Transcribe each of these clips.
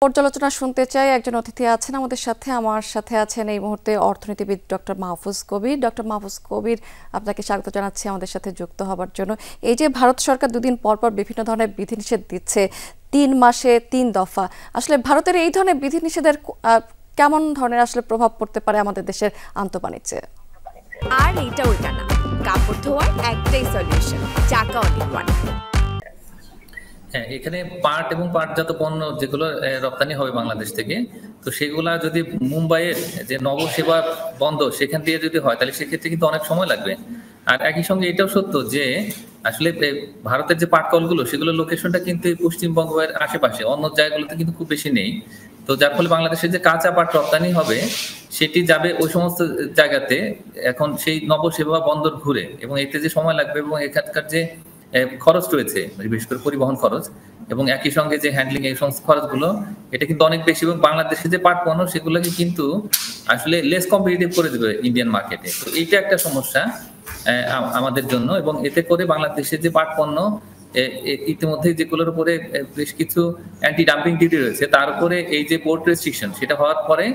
পর্যালোচনা শুনতে চাই। একজন অতিথি আছেন আমাদের সাথে, আমার সাথে আছেন এই মুহূর্তে অর্থনীতিবিদ ডক্টর মাহফুজ কবির। ডক্টর মাহফুজ কবির, আপনাকে স্বাগত জানাচ্ছি আমাদের সাথে যুক্ত হবার জন্য। এই যে ভারত সরকার দুদিন পর পর বিভিন্ন ধরনের বিধিনিষেধ দিচ্ছে, 3 মাসে 3 দফা, আসলে ভারতের এই ধরনের বিধিনিষেধের কেমন ধরনের আসলে প্রভাব পড়তে পারে আমাদের দেশের আন্তঃবাণিজ্যে? আর এইটা ওইটা না, কাপড় ধোয়ার একটাই সলিউশন, চাকা অনেক ওয়ান। হ্যাঁ, এখানে পাট এবং পাটজাত পণ্য যেগুলো রপ্তানি হবে বাংলাদেশ থেকে, তো সেগুলা যদি মুম্বাইয়ের যে নবসেবা বন্দর সেখান দিয়ে যদি হয়, তাহলে সেক্ষেত্রে কিন্তু অনেক সময় লাগবে। আর একই সঙ্গে এটাও সত্য যে আসলে ভারতের যে পাট কলগুলো, সেগুলোর লোকেশনটা কিন্তু এই পশ্চিমবঙ্গের আশেপাশে, অন্য জায়গাগুলোতে কিন্তু খুব বেশি নেই। তো যার ফলে বাংলাদেশের যে কাঁচা পাট রপ্তানি হবে সেটি যাবে ওই সমস্ত জায়গাতে, এখন সেই নবসেবা বন্দর ঘুরে, এবং এতে যে সময় লাগবে এবং এখানকার যে খরচ রয়েছে, বিশেষ করে পরিবহন খরচ এবং একই সঙ্গে যে হ্যান্ডলিং, এই সমস্ত খরচগুলো এটা কিন্তু অনেক বেশি, এবং বাংলাদেশে যে পাট পণ্য সেগুলোকে কিন্তু আসলে লেস কম্পিটিটিভ করে দেবে ইন্ডিয়ান মার্কেটে। তো এইটা একটা সমস্যা আমাদের জন্য, এবং এতে করে বাংলাদেশের যে পাট পণ্য ইতিমধ্যে যেগুলোর উপরে বেশ কিছু অ্যান্টি ডাম্পিং ডিউটি রয়েছে, তার উপরে এই যে পোর্ট রেস্ট্রিকশন সেটা হওয়ার পরে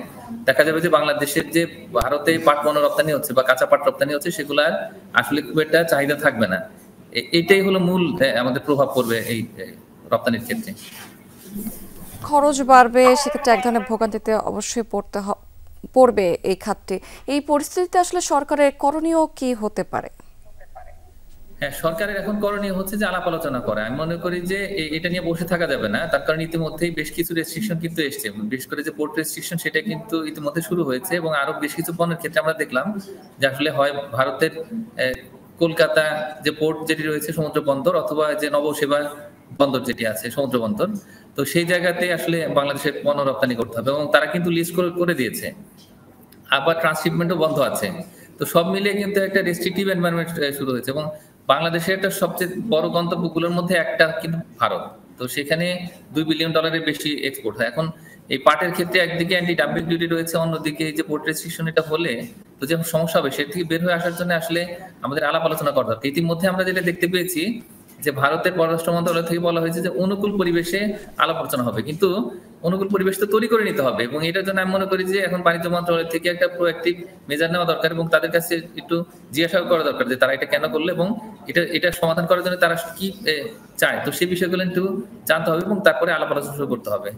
দেখা যাবে যে বাংলাদেশের যে ভারতে পাট পণ্য রপ্তানি হচ্ছে বা কাঁচা পাট রপ্তানি হচ্ছে, সেগুলার আসলে খুব একটা চাহিদা থাকবে না। এটাই হলো মূল আমাদের প্রভাব পড়বে এই রপ্তানির ক্ষেত্রে। খরচ বাড়বে, সেক্ষেত্রে এক ধরনের ভোগান্তিতে অবশ্যই পড়বে এই খাতটি। এই পরিস্থিতিতে আসলে সরকারের করণীয় কি হতে পারে? হ্যাঁ, সরকারের এখন করণীয় হচ্ছে যে আলাপ আলোচনা করা। আমি মনে করি যে এটা নিয়ে বসে থাকা যাবে না, তার কারণ ইতিমধ্যেই বেশ কিছু রেস্ট্রিকশন কিন্তু এসছে, বিশেষ করে যে পোর্ট রেস্ট্রিকশন সেটা কিন্তু ইতিমধ্যে শুরু হয়েছে, এবং আরো বেশ কিছু পণ্যের ক্ষেত্রে আমরা দেখলাম যে আসলে হয় ভারতের কলকাতা যে পোর্ট যেটি রয়েছে সমুদ্র বন্দর, অথবা যে নবসেবা বন্দর যেটি আছে সমুদ্র বন্দর, তো সেই জায়গাতে আসলে বাংলাদেশের পণ্য রপ্তানি করতে হবে, এবং তারা কিন্তু লিস্ট করে দিয়েছে। আবার ট্রান্সশিপমেন্টও বন্ধ আছে। তো সব মিলিয়ে কিন্তু একটা রেস্ট্রিকটিভ এনভায়রনমেন্ট শুরু হয়েছে, এবং বাংলাদেশের একটা সবচেয়ে বড় গন্তব্যগুলোর মধ্যে একটা কিন্তু ভারত। তো সেখানে $2 বিলিয়ন বেশি এক্সপোর্ট হয়। এখন এই পাটের ক্ষেত্রে একদিকে অ্যান্টি ডাম্পিং ডিউটি রয়েছে, অন্যদিকে এই যে পোর্ট রেস্ট্রিকশন এটা হলে তো যে সমস্যা হবে, সেটা থেকে বের হয়ে আসার জন্য আসলে আমাদের আলাপ আলোচনা করতে হবে। ইতিমধ্যে আমরা যেটা দেখতে পেয়েছি যে ভারতের পররাষ্ট্র মন্ত্রণালয় থেকে বলা হয়েছে যে অনুকূল পরিবেশে আলাপ আলোচনা হবে, কিন্তু অনুকূল পরিবেশ তো তৈরি করে নিতে হবে, এবং এটার জন্য আমি মনে করি যে এখন বাণিজ্য মন্ত্রণালয় থেকে একটা প্রোঅ্যাক্টিভ মেজার নেওয়া দরকার, এবং তাদের কাছে একটু জিজ্ঞাসা করা দরকার যে তারা এটা কেন করলো, এবং এটা সমাধান করার জন্য তারা কি চায়। তো সেই বিষয়গুলো একটু জানতে হবে, এবং তারপরে আলাপ আলোচনা শুরু করতে হবে।